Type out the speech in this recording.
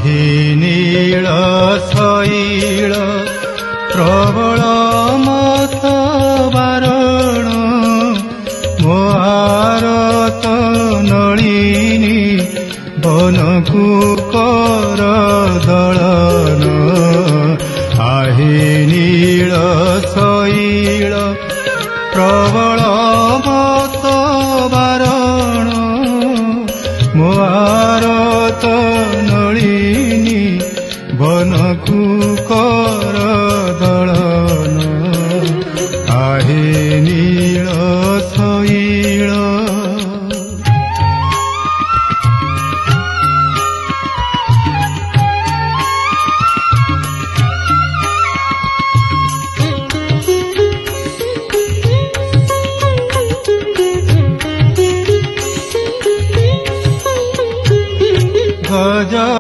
आही नीळ शैल प्रबल मत बारण मोहारत नलिनी बनकु कर दलन आही नीळ शैल प्रबल मत बारण मोहारत नलिनी बनकु